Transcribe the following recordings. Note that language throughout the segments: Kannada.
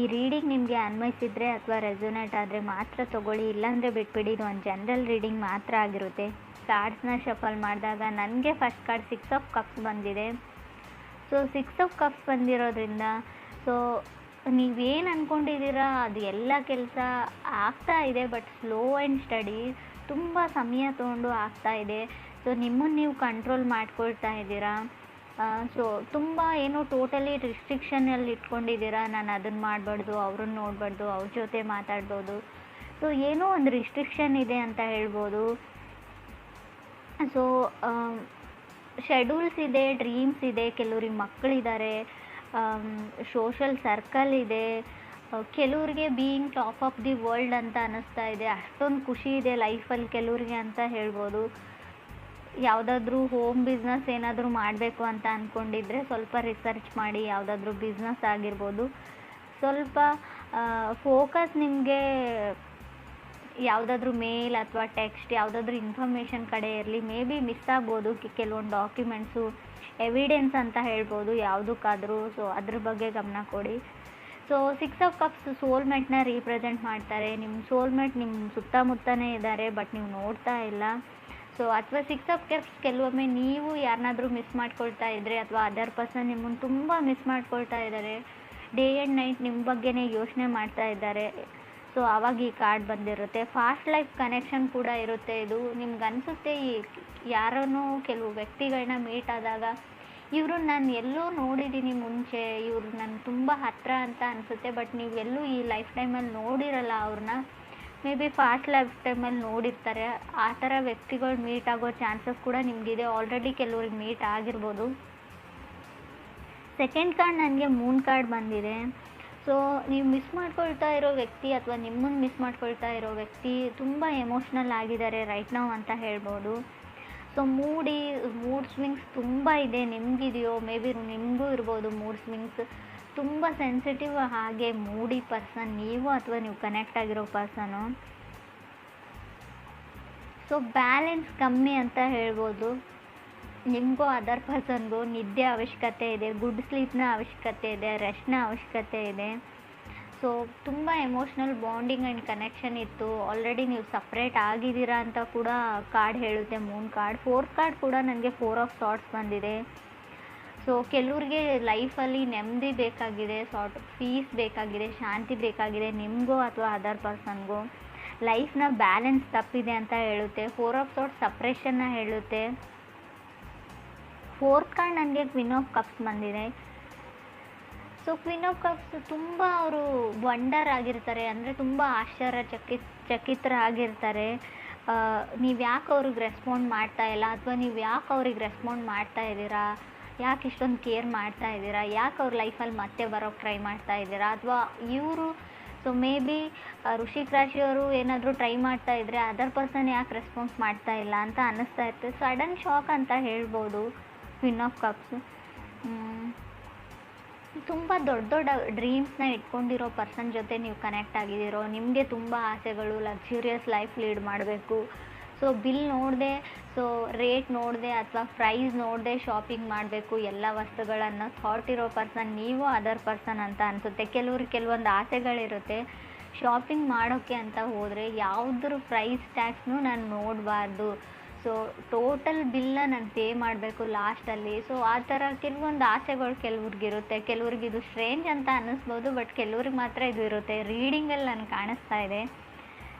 ಈ ರೀಡಿಂಗ್ ನಿಮಗೆ ಅನ್ವಯಿಸಿದರೆ ಅಥವಾ ರೆಸೊನೇಟ್ ಆದರೆ ಮಾತ್ರ ತೊಗೊಳ್ಳಿ, ಇಲ್ಲಾಂದರೆ ಬಿಟ್ಬಿಡಿ. ಇದು ಒಂದು ಜನರಲ್ ರೀಡಿಂಗ್ ಮಾತ್ರ ಆಗಿರುತ್ತೆ. ಕಾರ್ಡ್ಸ್ನ ಶಫಲ್ ಮಾಡಿದಾಗ ನನಗೆ ಫಸ್ಟ್ ಕಾರ್ಡ್ 6 ಆಫ್ ಕಪ್ಸ್ ಬಂದಿದೆ. ಸೊ 6 ಆಫ್ ಕಪ್ಸ್ ಬಂದಿರೋದ್ರಿಂದ ಸೊ ನೀವೇನು ಅಂದ್ಕೊಂಡಿದ್ದೀರಾ ಅದು ಎಲ್ಲ ಕೆಲಸ ಆಗ್ತಾ ಇದೆ, ಬಟ್ ಸ್ಲೋ ಆ್ಯಂಡ್ ಸ್ಟಡಿ, ತುಂಬ ಸಮಯ ತೊಗೊಂಡು ಆಗ್ತಾ ಇದೆ. ಸೊ ನಿಮ್ಮನ್ನು ನೀವು ಕಂಟ್ರೋಲ್ ಮಾಡ್ಕೊಳ್ತಾ ಇದ್ದೀರಾ. ಸೊ ತುಂಬ ಏನೋ ಟೋಟಲಿ ರಿಸ್ಟ್ರಿಕ್ಷನಲ್ಲಿ ಇಟ್ಕೊಂಡಿದ್ದೀರಾ. ನಾನು ಅದನ್ನು ಮಾಡಬಾರ್ದು, ಅವ್ರನ್ನ ನೋಡಬಾರ್ದು, ಅವ್ರ ಜೊತೆ ಮಾತಾಡ್ಬೋದು. ಸೊ ಏನೋ ಒಂದು ರಿಸ್ಟ್ರಿಕ್ಷನ್ ಇದೆ ಅಂತ ಹೇಳ್ಬೋದು. ಸೊ ಶೆಡ್ಯೂಲ್ಸ್ ಇದೆ, ಡ್ರೀಮ್ಸ್ ಇದೆ, ಕೆಲವ್ರಿಗೆ ಮಕ್ಕಳಿದ್ದಾರೆ, ಸೋಷಲ್ ಸರ್ಕಲ್ ಇದೆ, ಕೆಲವ್ರಿಗೆ being top of the world ಅಂತ ಅನ್ನಿಸ್ತಾ ಇದೆ. ಅಷ್ಟೊಂದು ಖುಷಿ ಇದೆ ಲೈಫಲ್ಲಿ ಕೆಲವ್ರಿಗೆ ಅಂತ ಹೇಳ್ಬೋದು. ಯಾವುದಾದ್ರೂ ಹೋಮ್ ಬಿಸ್ನೆಸ್ ಏನಾದರೂ ಮಾಡಬೇಕು ಅಂತ ಅಂದ್ಕೊಂಡಿದ್ರೆ ಸ್ವಲ್ಪ ರಿಸರ್ಚ್ ಮಾಡಿ. ಯಾವುದಾದ್ರೂ ಬಿಸ್ನೆಸ್ ಆಗಿರ್ಬೋದು, ಸ್ವಲ್ಪ ಫೋಕಸ್ ನಿಮಗೆ ಯಾವುದಾದ್ರೂ ಮೇಲ್ ಅಥವಾ ಟೆಕ್ಸ್ಟ್ ಯಾವುದಾದ್ರೂ ಇನ್ಫಾರ್ಮೇಷನ್ ಕಡೆ ಇರಲಿ. ಮೇ ಬಿ ಮಿಸ್ ಆಗ್ಬೋದು ಕೆಲವೊಂದು ಡಾಕ್ಯುಮೆಂಟ್ಸು, ಎವಿಡೆನ್ಸ್ ಅಂತ ಹೇಳ್ಬೋದು ಯಾವುದಕ್ಕಾದರೂ. ಸೊ ಅದ್ರ ಬಗ್ಗೆ ಗಮನ ಕೊಡಿ. ಸೊ 6 ಆಫ್ ಕಪ್ಸ್ ಸೋಲ್ಮೇಟ್ನ ರೀಪ್ರೆಸೆಂಟ್ ಮಾಡ್ತಾರೆ. ನಿಮ್ಮ ಸೋಲ್ಮೇಟ್ ನಿಮ್ಮ ಸುತ್ತಮುತ್ತನೇ ಇದ್ದಾರೆ, ಬಟ್ ನೀವು ನೋಡ್ತಾ ಇಲ್ಲ. ಸೊ ಅಥವಾ 6 ಆಫ್ ಕಪ್ಸ್ ಕೆಲವೊಮ್ಮೆ ನೀವು ಯಾರನ್ನಾದರೂ ಮಿಸ್ ಮಾಡ್ಕೊಳ್ತಾ ಇದ್ದರೆ, ಅಥವಾ ಅದರ್ ಪರ್ಸನ್ ನಿಮ್ಮನ್ನು ತುಂಬ ಮಿಸ್ ಮಾಡ್ಕೊಳ್ತಾ ಇದ್ದಾರೆ, ಡೇ ಆ್ಯಂಡ್ ನೈಟ್ ನಿಮ್ಮ ಬಗ್ಗೆನೇ ಯೋಚನೆ ಮಾಡ್ತಾ ಇದ್ದಾರೆ. ಸೊ ಆವಾಗ ಈ ಕಾರ್ಡ್ ಬಂದಿರುತ್ತೆ. ಫಾಸ್ಟ್ ಲೈಫ್ ಕನೆಕ್ಷನ್ ಕೂಡ ಇರುತ್ತೆ. ಇದು ನಿಮ್ಗೆ ಅನಿಸುತ್ತೆ ಈ ಯಾರನ್ನೋ ಕೆಲವು ವ್ಯಕ್ತಿಗಳನ್ನ ಮೀಟ್ ಆದಾಗ ಇವ್ರನ್ನ ನಾನು ಎಲ್ಲೋ ನೋಡಿದ್ದೀನಿ ಮುಂಚೆ, ಇವ್ರು ನನಗೆ ತುಂಬ ಹತ್ತಿರ ಅಂತ ಅನಿಸುತ್ತೆ, ಬಟ್ ನೀವು ಎಲ್ಲೂ ಈ ಲೈಫ್ ಟೈಮಲ್ಲಿ ನೋಡಿರಲ್ಲ ಅವ್ರನ್ನ. ಮೇ ಬಿ ಫಾಸ್ಟ್ ಲೈಫ್ ಟೈಮಲ್ಲಿ ನೋಡಿರ್ತಾರೆ. ಆ ಥರ ವ್ಯಕ್ತಿಗಳು ಮೀಟ್ ಆಗೋ ಚಾನ್ಸಸ್ ಕೂಡ ನಿಮಗಿದೆ. ಆಲ್ರೆಡಿ ಕೆಲವ್ರಿಗೆ ಮೀಟ್ ಆಗಿರ್ಬೋದು. ಸೆಕೆಂಡ್ ಕಾರ್ಡ್ ನನಗೆ ಮೂನ್ ಕಾರ್ಡ್ ಬಂದಿದೆ. ಸೊ ನೀವು ಮಿಸ್ ಮಾಡ್ಕೊಳ್ತಾ ಇರೋ ವ್ಯಕ್ತಿ ಅಥವಾ ನಿಮ್ಮನ್ನು ಮಿಸ್ ಮಾಡ್ಕೊಳ್ತಾ ಇರೋ ವ್ಯಕ್ತಿ ತುಂಬ ಎಮೋಷ್ನಲ್ ಆಗಿದ್ದಾರೆ ರೈಟ್ ನಾವು ಅಂತ ಹೇಳ್ಬೋದು. ಸೊ ಮೂಡ್ ಸ್ವಿಂಗ್ಸ್ ತುಂಬ ಇದೆ. ನಿಮಗಿದೆಯೋ, ಮೇ ಬಿ ನಿಮಗೂ ಇರ್ಬೋದು ಮೂಡ್ ಸ್ವಿಂಗ್ಸ್. ತುಂಬ ಸೆನ್ಸಿಟಿವ್ ಹಾಗೆ ಮೂಡಿ ಪರ್ಸನ್ ನೀವು ಅಥವಾ ನೀವು ಕನೆಕ್ಟ್ ಆಗಿರೋ ಪರ್ಸನು. ಸೊ ಬ್ಯಾಲೆನ್ಸ್ ಕಮ್ಮಿ ಅಂತ ಹೇಳ್ಬೋದು. ನಿಮಗೂ ಅದರ್ ಪರ್ಸನ್ಗೂ ನಿದ್ದೆ ಅವಶ್ಯಕತೆ ಇದೆ, ಗುಡ್ ಸ್ಲೀಪ್ನ ಅವಶ್ಯಕತೆ ಇದೆ, ರೆಸ್ಟ್ನ ಅವಶ್ಯಕತೆ ಇದೆ. ಸೊ ತುಂಬ ಎಮೋಷ್ನಲ್ ಬಾಂಡಿಂಗ್ ಆ್ಯಂಡ್ ಕನೆಕ್ಷನ್ ಇತ್ತು. ಆಲ್ರೆಡಿ ನೀವು ಸಪ್ರೇಟ್ ಆಗಿದ್ದೀರಾ ಅಂತ ಕೂಡ ಕಾರ್ಡ್ ಹೇಳುತ್ತೆ ಮೂನ್ ಕಾರ್ಡ್. ಫೋರ್ತ್ ಕಾರ್ಡ್ ಕೂಡ ನನಗೆ 4 ಆಫ್ ಸಾರ್ಟ್ಸ್ ಬಂದಿದೆ. ಸೊ ಕೆಲವ್ರಿಗೆ ಲೈಫಲ್ಲಿ ನೆಮ್ಮದಿ ಬೇಕಾಗಿದೆ, ಪೀಸ್ ಬೇಕಾಗಿದೆ, ಶಾಂತಿ ಬೇಕಾಗಿದೆ, ನಿಮಗೂ ಅಥವಾ ಅದರ್ ಪರ್ಸನ್ಗೂ. ಲೈಫ್ನ ಬ್ಯಾಲೆನ್ಸ್ ತಪ್ಪಿದೆ ಅಂತ ಹೇಳುತ್ತೆ. 4 ಆಫ್ ಸಾರ್ಟ್ಸ್ ಸಪ್ರೇಷನ್ನ ಹೇಳುತ್ತೆ. ಫೋರ್ತ್ ಕಾರ್ಡ್ ನನಗೆ ಕ್ವೀನ್ ಆಫ್ ಕಪ್ಸ್ ಬಂದಿದೆ. ಸೊ ಕ್ವೀನ್ ಆಫ್ ಕಪ್ಸ್ ತುಂಬ ಅವರು ವಂಡರ್ ಆಗಿರ್ತಾರೆ, ಅಂದರೆ ತುಂಬ ಚಕಿತರಾಗಿರ್ತಾರೆ. ನೀವು ಯಾಕೆ ಅವ್ರಿಗೆ ರೆಸ್ಪಾಂಡ್ ಮಾಡ್ತಾ ಇಲ್ಲ, ಅಥವಾ ನೀವು ಯಾಕೆ ಅವ್ರಿಗೆ ರೆಸ್ಪಾಂಡ್ ಮಾಡ್ತಾ ಇದ್ದೀರಾ, ಯಾಕೆ ಇಷ್ಟೊಂದು ಕೇರ್ ಮಾಡ್ತಾ ಇದ್ದೀರಾ, ಯಾಕೆ ಅವ್ರ ಲೈಫಲ್ಲಿ ಮತ್ತೆ ಬರೋಕ್ಕೆ ಟ್ರೈ ಮಾಡ್ತಾ ಇದ್ದೀರಾ, ಅಥವಾ ಇವರು ಸೊ ಮೇ ಬಿ ವೃಶ್ಚಿಕ ರಾಶಿಯವರು ಏನಾದರೂ ಟ್ರೈ ಮಾಡ್ತಾ ಇದ್ದರೆ ಅದರ್ ಪರ್ಸನ್ ಯಾಕೆ ರೆಸ್ಪಾನ್ಸ್ ಮಾಡ್ತಾ ಇಲ್ಲ ಅಂತ ಅನ್ನಿಸ್ತಾ ಇರ್ತದೆ. ಸಡನ್ ಶಾಕ್ ಅಂತ ಹೇಳ್ಬೋದು ಕ್ವೀನ್ ಆಫ್ ಕಪ್ಸ್. ತುಂಬ ದೊಡ್ಡ ಡ್ರೀಮ್ಸ್ನ ಇಟ್ಕೊಂಡಿರೋ ಪರ್ಸನ್ ಜೊತೆ ನೀವು ಕನೆಕ್ಟ್ ಆಗಿದ್ದೀರೋ. ನಿಮಗೆ ತುಂಬ ಆಸೆಗಳು, ಲಕ್ಸುರಿಯಸ್ ಲೈಫ್ ಲೀಡ್ ಮಾಡಬೇಕು. ಸೊ ಬಿಲ್ ನೋಡದೆ, ಸೊ ರೇಟ್ ನೋಡದೆ ಅಥವಾ ಪ್ರೈಸ್ ನೋಡದೆ ಶಾಪಿಂಗ್ ಮಾಡಬೇಕು ಎಲ್ಲ ವಸ್ತುಗಳನ್ನು ಥಾಟ್ ಇರೋ ಪರ್ಸನ್ ನೀವು ಅದರ್ ಪರ್ಸನ್ ಅಂತ ಅನಿಸುತ್ತೆ. ಕೆಲವೊಂದು ಆಸೆಗಳಿರುತ್ತೆ. ಶಾಪಿಂಗ್ ಮಾಡೋಕ್ಕೆ ಅಂತ ಹೋದರೆ ಯಾವುದ್ರ ಪ್ರೈಸ್ ಟ್ಯಾಗ್ಸ್ನೂ ನಾನು ನೋಡಬಾರ್ದು. ಸೊ ಟೋಟಲ್ ಬಿಲ್ನ ನಾನು ಪೇ ಮಾಡಬೇಕು ಲಾಸ್ಟಲ್ಲಿ. ಸೊ ಆ ಥರ ಕೆಲವೊಂದು ಆಸೆಗಳು ಕೆಲವ್ರಿಗಿರುತ್ತೆ. ಕೆಲವ್ರಿಗೆ ಇದು ಸ್ಟ್ರೇಂಜ್ ಅಂತ ಅನ್ನಿಸ್ಬೋದು, ಬಟ್ ಕೆಲವ್ರಿಗೆ ಮಾತ್ರ ಇದು ಇರುತ್ತೆ. ರೀಡಿಂಗಲ್ಲಿ ನನಗೆ ಕಾಣಿಸ್ತಾ ಇದೆ.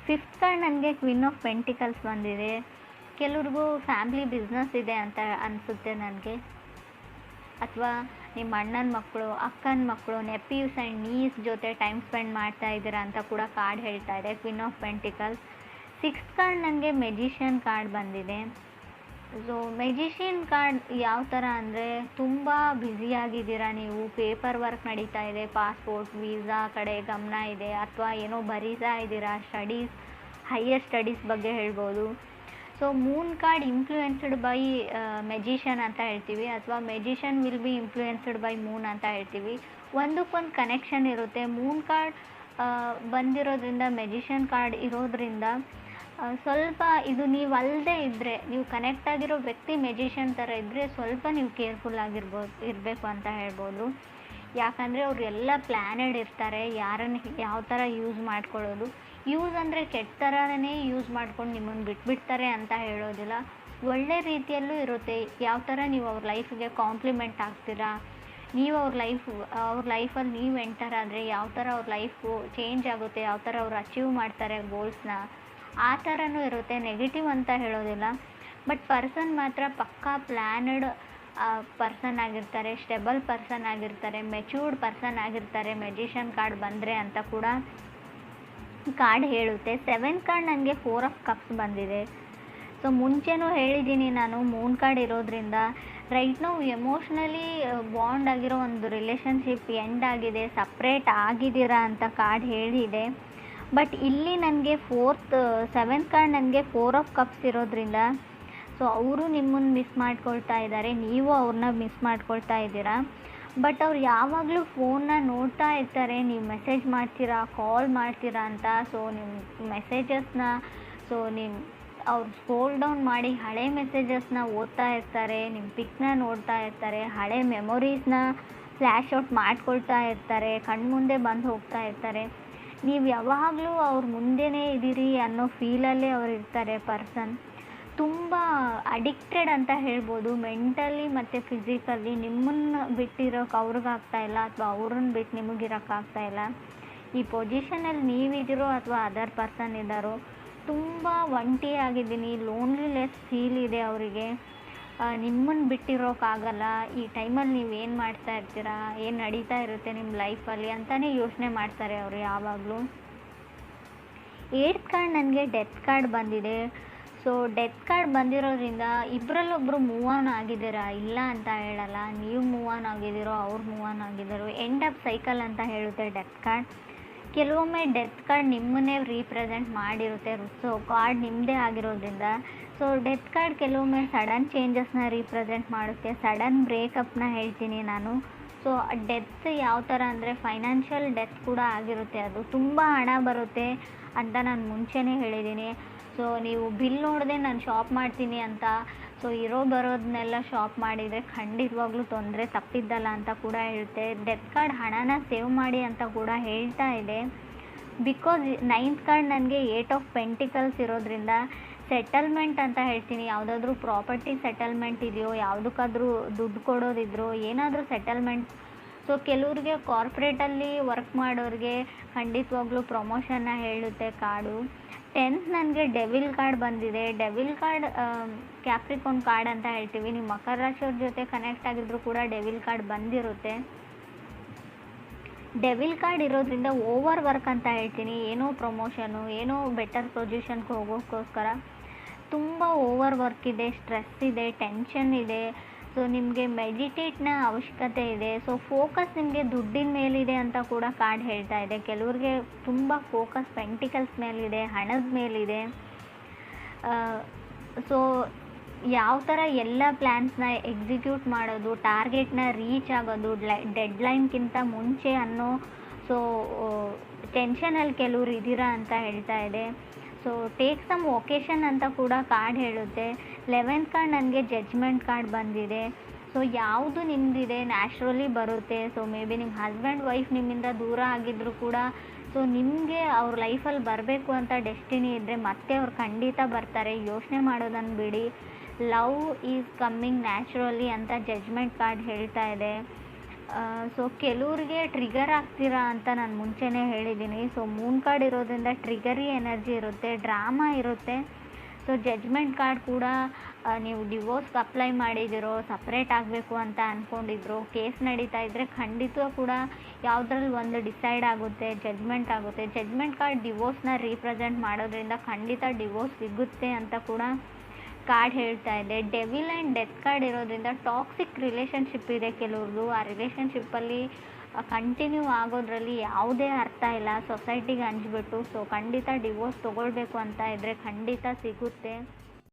ಫಿಫ್ತ್ ಕಾರ್ಡ್ ನನಗೆ ಕ್ವೀನ್ ಆಫ್ ಪೆಂಟಿಕಲ್ಸ್ ಬಂದಿದೆ. ಕೆಲವ್ರಿಗೂ ಫ್ಯಾಮ್ಲಿ ಬಿಸ್ನೆಸ್ ಇದೆ ಅಂತ ಅನಿಸುತ್ತೆ ನನಗೆ, ಅಥವಾ ನಿಮ್ಮ ಅಣ್ಣನ ಮಕ್ಕಳು, ಅಕ್ಕನ ಮಕ್ಕಳು, ನೆಪ್ಯೂಸ್ ಆ್ಯಂಡ್ ನೀಸ್ ಜೊತೆ ಟೈಮ್ ಸ್ಪೆಂಡ್ ಮಾಡ್ತಾ ಇದ್ದೀರಾ ಅಂತ ಕೂಡ ಕಾರ್ಡ್ ಹೇಳ್ತಾ ಇದೆ queen of pentacles. Sixth card ನನಗೆ ಮೆಜಿಷಿಯನ್ ಕಾರ್ಡ್ ಬಂದಿದೆ. ಸೊ ಮೆಜಿಷಿಯನ್ ಕಾರ್ಡ್ ಯಾವ ಥರ ಅಂದರೆ, ತುಂಬ ಬ್ಯುಸಿಯಾಗಿದ್ದೀರಾ ನೀವು, ಪೇಪರ್ ವರ್ಕ್ ನಡೀತಾ ಇದೆ, ಪಾಸ್ಪೋರ್ಟ್ ವೀಸಾ ಕಡೆ ಗಮನ ಇದೆ, ಅಥವಾ ಏನೋ ಬರೀತಾ ಇದ್ದೀರಾ, ಸ್ಟಡೀಸ್, ಹೈಯರ್ ಸ್ಟಡೀಸ್ ಬಗ್ಗೆ ಹೇಳ್ಬೋದು. So Moon card influenced by magician ಅಂತ ಹೇಳ್ತೀವಿ, ಅಥವಾ magician will be influenced by Moon ಅಂತ ಹೇಳ್ತೀವಿ. ಒಂದಕ್ಕೊಂದು ಕನೆಕ್ಷನ್ ಇರುತ್ತೆ. ಮೂನ್ ಕಾರ್ಡ್ ಬಂದಿರೋದ್ರಿಂದ, ಮೆಜಿಷಿಯನ್ ಕಾರ್ಡ್ ಇರೋದ್ರಿಂದ ಸ್ವಲ್ಪ ಇದು ನೀವು ಅಲ್ಲದೆ ಇದ್ದರೆ, ನೀವು ಕನೆಕ್ಟ್ ಆಗಿರೋ ವ್ಯಕ್ತಿ ಮೆಜಿಷಿಯನ್ ಥರ ಇದ್ದರೆ ಸ್ವಲ್ಪ ನೀವು ಕೇರ್ಫುಲ್ ಇರಬೇಕು ಅಂತ ಹೇಳ್ಬೋದು. ಯಾಕಂದರೆ ಅವ್ರು ಎಲ್ಲ ಪ್ಲ್ಯಾನೆಡ್ ಇರ್ತಾರೆ, ಯಾರನ್ನು ಯಾವ ಥರ ಯೂಸ್ ಮಾಡ್ಕೊಳ್ಳೋದು. ಯೂಸ್ ಅಂದರೆ ಕೆಟ್ಟ ಥರನೇ ಯೂಸ್ ಮಾಡ್ಕೊಂಡು ನಿಮ್ಮನ್ನು ಬಿಟ್ಬಿಡ್ತಾರೆ ಅಂತ ಹೇಳೋದಿಲ್ಲ, ಒಳ್ಳೆ ರೀತಿಯಲ್ಲೂ ಇರುತ್ತೆ. ಯಾವ ಥರ ನೀವು ಅವ್ರ ಲೈಫಿಗೆ ಕಾಂಪ್ಲಿಮೆಂಟ್ ಆಗ್ತೀರಾ, ನೀವು ಅವ್ರ ಲೈಫಲ್ಲಿ ನೀವು ಎಂಟರ್ ಆದರೆ ಯಾವ ಥರ ಅವ್ರ ಲೈಫು ಚೇಂಜ್ ಆಗುತ್ತೆ, ಯಾವ ಥರ ಅವ್ರು ಅಚೀವ್ ಮಾಡ್ತಾರೆ ಗೋಲ್ಸ್ನ, ಆ ಥರನೂ ಇರುತ್ತೆ. ನೆಗೆಟಿವ್ ಅಂತ ಹೇಳೋದಿಲ್ಲ. ಬಟ್ ಪರ್ಸನ್ ಮಾತ್ರ ಪಕ್ಕಾ ಪ್ಲ್ಯಾನಡ್ ಪರ್ಸನ್ ಆಗಿರ್ತಾರೆ, ಸ್ಟೆಬಲ್ ಪರ್ಸನ್ ಆಗಿರ್ತಾರೆ, ಮೆಚ್ಯೂರ್ಡ್ ಪರ್ಸನ್ ಆಗಿರ್ತಾರೆ ಮೆಜಿಷಿಯನ್ ಕಾರ್ಡ್ ಬಂದರೆ ಅಂತ ಕೂಡ ಕಾರ್ಡ್ ಹೇಳುತ್ತೆ. 7 ಕಾರ್ಡ್ ನನಗೆ 4 ಆಫ್ ಕಪ್ಸ್ ಬಂದಿದೆ. ಸೊ ಮುಂಚೆನೂ ಹೇಳಿದ್ದೀನಿ ನಾನು, ಮೂನ್ ಕಾರ್ಡ್ ಇರೋದ್ರಿಂದ ರೈಟ್ ನಾವು ಎಮೋಷ್ನಲಿ ಬಾಂಡ್ ಆಗಿರೋ ಒಂದು ರಿಲೇಷನ್ಶಿಪ್ ಎಂಡ್ ಆಗಿದೆ, ಸಪ್ರೇಟ್ ಆಗಿದ್ದೀರಾ ಅಂತ ಕಾರ್ಡ್ ಹೇಳಿದೆ. ಬಟ್ ಇಲ್ಲಿ ನನಗೆ 7 ಕಾರ್ಡ್ ನನಗೆ 4 ಆಫ್ ಕಪ್ಸ್ ಇರೋದ್ರಿಂದ ಸೊ ಅವರು ನಿಮ್ಮನ್ನು ಮಿಸ್ ಮಾಡ್ಕೊಳ್ತಾ ಇದ್ದಾರೆ, ನೀವು ಅವ್ರನ್ನ ಮಿಸ್ ಮಾಡ್ಕೊಳ್ತಾ ಇದ್ದೀರಾ. ಬಟ್ ಅವ್ರು ಯಾವಾಗಲೂ ಫೋನ್ನ ನೋಡ್ತಾ ಇರ್ತಾರೆ, ನೀವು ಮೆಸೇಜ್ ಮಾಡ್ತೀರಾ, ಕಾಲ್ ಮಾಡ್ತೀರಾ ಅಂತ. ಸೊ ನಿಮ್ಮ ಮೆಸೇಜಸ್ನ ಅವ್ರು ಸ್ಕ್ರೋಲ್ ಡೌನ್ ಮಾಡಿ ಹಳೆ ಮೆಸೇಜಸ್ನ ಓದ್ತಾ ಇರ್ತಾರೆ, ನಿಮ್ಮ ಪಿಕ್ನ ನೋಡ್ತಾ ಇರ್ತಾರೆ, ಹಳೆ ಮೆಮೊರೀಸ್ನ ಫ್ಲ್ಯಾಶ್ ಔಟ್ ಮಾಡ್ಕೊಳ್ತಾ ಇರ್ತಾರೆ, ಕಣ್ಮುಂದೆ ಬಂದು ಹೋಗ್ತಾ ಇರ್ತಾರೆ. ನೀವು ಯಾವಾಗಲೂ ಅವ್ರ ಮುಂದೆನೇ ಇದ್ದೀರಿ ಅನ್ನೋ ಫೀಲಲ್ಲೇ ಅವ್ರು ಇರ್ತಾರೆ ಪರ್ಸನ್. ತುಂಬ ಅಡಿಕ್ಟೆಡ್ ಅಂತ ಹೇಳ್ಬೋದು, ಮೆಂಟಲಿ ಮತ್ತು ಫಿಸಿಕಲಿ. ನಿಮ್ಮನ್ನು ಬಿಟ್ಟಿರೋಕೆ ಅವ್ರಿಗಾಗ್ತಾ ಇಲ್ಲ, ಅಥವಾ ಅವ್ರನ್ನ ಬಿಟ್ಟು ನಿಮಗಿರೋಕ್ಕಾಗ್ತಾ ಇಲ್ಲ. ಈ ಪೊಸಿಷನಲ್ಲಿ ನೀವಿದ್ದೀರೋ ಅಥವಾ ಅದರ್ ಪರ್ಸನ್ ಇದ್ದಾರೋ, ತುಂಬ ಒಂಟಿ ಆಗಿದ್ದೀನಿ, ಲೋನ್ಲಿನೆಸ್ ಫೀಲ್ ಇದೆ ಅವರಿಗೆ. ನಿಮ್ಮನ್ನು ಬಿಟ್ಟಿರೋಕ್ಕಾಗಲ್ಲ, ಈ ಟೈಮಲ್ಲಿ ನೀವು ಏನು ಮಾಡ್ತಾ ಇರ್ತೀರಾ, ಏನು ನಡೀತಾ ಇರುತ್ತೆ ನಿಮ್ಮ ಲೈಫಲ್ಲಿ ಅಂತಲೇ ಯೋಚನೆ ಮಾಡ್ತಾರೆ ಅವರು ಯಾವಾಗಲೂ. 8th ಕಾರ್ಡ್ ನನಗೆ ಡೆತ್ ಕಾರ್ಡ್ ಬಂದಿದೆ. ಸೊ ಡೆತ್ ಕಾರ್ಡ್ ಬಂದಿರೋದ್ರಿಂದ ಇಬ್ಬರಲ್ಲೊಬ್ಬರು ಮೂವ್ ಆನ್ ಆಗಿದ್ದೀರಾ, ಇಲ್ಲ ಅಂತ ಹೇಳಲ್ಲ. ನೀವು ಮೂವ್ ಆನ್ ಆಗಿದ್ದೀರೋ, ಅವ್ರು ಮೂವ್ ಆನ್ ಆಗಿದ್ದಾರೋ, ಎಂಡ್ ಆಫ್ ಸೈಕಲ್ ಅಂತ ಹೇಳುತ್ತೆ ಡೆತ್ ಕಾರ್ಡ್. ಕೆಲವೊಮ್ಮೆ ಡೆತ್ ಕಾರ್ಡ್ ನಿಮ್ಮನ್ನೇ ರೀಪ್ರೆಸೆಂಟ್ ಮಾಡಿರುತ್ತೆ. ಸೊ ಕಾರ್ಡ್ ನಿಮ್ಮದೇ ಆಗಿರೋದ್ರಿಂದ ಸೊ ಡೆತ್ ಕಾರ್ಡ್ ಕೆಲವೊಮ್ಮೆ ಸಡನ್ ಚೇಂಜಸ್ನ ರೀಪ್ರೆಸೆಂಟ್ ಮಾಡುತ್ತೆ, ಸಡನ್ ಬ್ರೇಕಪ್ನ ಹೇಳ್ತೀನಿ ನಾನು. ಸೊ ಡೆತ್ ಯಾವ ಥರ ಅಂದರೆ ಫೈನಾನ್ಷಿಯಲ್ ಡೆತ್ ಕೂಡ ಆಗಿರುತ್ತೆ, ಅದು ತುಂಬ ಹಣ ಬರುತ್ತೆ ಅಂತ ನಾನು ಮುಂಚೆನೇ ಹೇಳಿದ್ದೀನಿ. ಸೊ ನೀವು ಬಿಲ್ ನೋಡದೆ ನಾನು ಶಾಪ್ ಮಾಡ್ತೀನಿ ಅಂತ ಸೊ ಬರೋದನ್ನೆಲ್ಲ ಶಾಪ್ ಮಾಡಿದರೆ ಖಂಡಿತವಾಗ್ಲೂ ತೊಂದರೆ ತಪ್ಪಿದ್ದಲ್ಲ ಅಂತ ಕೂಡ ಹೇಳುತ್ತೆ. ಡೆತ್ ಕಾರ್ಡ್ ಹಣನ ಸೇವ್ ಮಾಡಿ ಅಂತ ಕೂಡ ಹೇಳ್ತಾ ಇದೆ. ಬಿಕಾಸ್ 9th ಕಾರ್ಡ್ ನನಗೆ 8 ಆಫ್ ಪೆಂಟಿಕಲ್ಸ್ ಇರೋದ್ರಿಂದ ಸೆಟಲ್ಮೆಂಟ್ ಅಂತ ಹೇಳ್ತೀನಿ. ಯಾವುದಾದ್ರೂ ಪ್ರಾಪರ್ಟಿ ಸೆಟಲ್ಮೆಂಟ್ ಇದೆಯೋ, ಯಾವುದಕ್ಕಾದ್ರೂ ದುಡ್ಡು ಕೊಡೋದಿದ್ರು, ಏನಾದರೂ ಸೆಟಲ್ಮೆಂಟ್. ಸೊ ಕೆಲವ್ರಿಗೆ ಕಾರ್ಪೊರೇಟಲ್ಲಿ ವರ್ಕ್ ಮಾಡೋರಿಗೆ ಖಂಡಿತವಾಗ್ಲೂ ಪ್ರಮೋಷನ್ನ ಹೇಳುತ್ತೆ ಕಾರ್ಡು. 10th ನನಗೆ ಡೆವಿಲ್ ಕಾರ್ಡ್ ಬಂದಿದೆ. ಡೆವಿಲ್ ಕಾರ್ಡ್ ಕ್ಯಾಪ್ರಿಕಾನ್ ಕಾರ್ಡ್ ಅಂತ ಹೇಳ್ತೀವಿ. ನೀವು ಮಕರ ರಾಶಿಯವ್ರ ಜೊತೆ ಕನೆಕ್ಟ್ ಆಗಿದ್ರು ಕೂಡ ಡೆವಿಲ್ ಕಾರ್ಡ್ ಬಂದಿರುತ್ತೆ. ಡೆವಿಲ್ ಕಾರ್ಡ್ ಇರೋದ್ರಿಂದ ಓವರ್ ವರ್ಕ್ ಅಂತ ಹೇಳ್ತೀನಿ. ಏನೋ ಪ್ರಮೋಷನು, ಏನೋ ಬೆಟರ್ ಪೊಸಿಷನ್ಗೆ ಹೋಗೋಕ್ಕೋಸ್ಕರ ತುಂಬ ಓವರ್ ವರ್ಕ್ ಇದೆ, ಸ್ಟ್ರೆಸ್ ಇದೆ, ಟೆನ್ಷನ್ ಇದೆ. ಸೊ ನಿಮಗೆ ಮೆಡಿಟೇಟ್ನ ಅವಶ್ಯಕತೆ ಇದೆ. ಸೊ ಫೋಕಸ್ ನಿಮಗೆ ದುಡ್ಡಿನ ಮೇಲಿದೆ ಅಂತ ಕೂಡ ಕಾರ್ಡ್ ಹೇಳ್ತಾ ಇದೆ. ಕೆಲವ್ರಿಗೆ ತುಂಬ ಫೋಕಸ್ ಪೆಂಟಿಕಲ್ಸ್ ಮೇಲಿದೆ, ಹಣದ ಮೇಲಿದೆ. ಸೊ ಯಾವ ಥರ ಎಲ್ಲ ಪ್ಲ್ಯಾನ್ಸ್ನ ಎಕ್ಸಿಕ್ಯೂಟ್ ಮಾಡೋದು, ಟಾರ್ಗೆಟ್ನ ರೀಚ್ ಆಗೋದು ಡೆಡ್ಲೈನ್ಗಿಂತ ಮುಂಚೆ ಅನ್ನೋ ಸೊ ಟೆನ್ಷನಲ್ಲಿ ಕೆಲವ್ರು ಇದ್ದೀರಾ ಅಂತ ಹೇಳ್ತಾ ಇದೆ. ಸೊ ಟೇಕ್ ಸಮ್ ಒಕೇಶನ್ ಅಂತ ಕೂಡ ಕಾರ್ಡ್ ಹೇಳುತ್ತೆ. 11th ಕಾರ್ಡ್ ನನಗೆ ಜಡ್ಜ್ಮೆಂಟ್ ಕಾರ್ಡ್ ಬಂದಿದೆ. ಸೊ ಯಾವುದು ನಿಮ್ಮದಿದೆ ನ್ಯಾಚುರಲಿ ಬರುತ್ತೆ. ಸೊ ಮೇ ಬಿ ನಿಮ್ಮ ಹಸ್ಬೆಂಡ್ ವೈಫ್ ನಿಮ್ಮಿಂದ ದೂರ ಆಗಿದ್ದರೂ ಕೂಡ ಸೊ ನಿಮಗೆ ಅವ್ರ ಲೈಫಲ್ಲಿ ಬರಬೇಕು ಅಂತ ಡೆಸ್ಟಿನಿ ಇದ್ದರೆ ಮತ್ತೆ ಅವ್ರು ಖಂಡಿತ ಬರ್ತಾರೆ, ಯೋಚನೆ ಮಾಡೋದನ್ನು ಬಿಡಿ. ಲವ್ ಈಸ್ ಕಮ್ಮಿಂಗ್ ನ್ಯಾಚುರಲಿ ಅಂತ ಜಡ್ಜ್ಮೆಂಟ್ ಕಾರ್ಡ್ ಹೇಳ್ತಾ ಇದೆ. ಸೊ ಕೆಲವ್ರಿಗೆ ಟ್ರಿಗರ್ ಆಗ್ತೀರಾ ಅಂತ ನಾನು ಮುಂಚೆನೇ ಹೇಳಿದ್ದೀನಿ. ಸೊ ಮೂನ್ ಕಾರ್ಡ್ ಇರೋದ್ರಿಂದ ಟ್ರಿಗರಿ ಎನರ್ಜಿ ಇರುತ್ತೆ, ಡ್ರಾಮಾ ಇರುತ್ತೆ. ಸೊ ಜಡ್ಜ್ಮೆಂಟ್ ಕಾರ್ಡ್ ಕೂಡ ನೀವು ಡಿವೋರ್ಸ್ಗೆ ಅಪ್ಲೈ ಮಾಡಿದಿರೋ, ಸಪ್ರೇಟ್ ಆಗಬೇಕು ಅಂತ ಅಂದ್ಕೊಂಡಿದ್ರು, ಕೇಸ್ ನಡೀತಾ ಇದ್ದರೆ ಖಂಡಿತ ಕೂಡ ಯಾವುದ್ರಲ್ಲಿ ಒಂದು ಡಿಸೈಡ್ ಆಗುತ್ತೆ, ಜಡ್ಜ್ಮೆಂಟ್ ಆಗುತ್ತೆ. ಜಡ್ಜ್ಮೆಂಟ್ ಕಾರ್ಡ್ ಡಿವೋರ್ಸ್ನ ರೀಪ್ರೆಸೆಂಟ್ ಮಾಡೋದ್ರಿಂದ ಖಂಡಿತ ಡಿವೋರ್ಸ್ ಸಿಗುತ್ತೆ ಅಂತ ಕೂಡ ಕಾರ್ಡ್ ಹೇಳ್ತಾ ಇದೆ. ಡೆವಿಲ್ ಆ್ಯಂಡ್ ಡೆತ್ ಕಾರ್ಡ್ ಇರೋದ್ರಿಂದ ಟಾಕ್ಸಿಕ್ ರಿಲೇಷನ್ಶಿಪ್ ಇದೆ ಕೆಲವ್ರದ್ದು. ಆ ರಿಲೇಷನ್ಶಿಪ್ಪಲ್ಲಿ ಕಂಟಿನ್ಯೂ ಆಗೋದ್ರಲ್ಲಿ ಯಾವುದೇ ಅರ್ಥ ಇಲ್ಲ, ಸೊಸೈಟಿಗೆ ಹಂಚ್ಬಿಟ್ಟು. ಸೊ ಖಂಡಿತ ಡಿವೋರ್ಸ್ ತೊಗೊಳ್ಬೇಕು ಅಂತ ಇದ್ದರೆ ಖಂಡಿತ ಸಿಗುತ್ತೆ.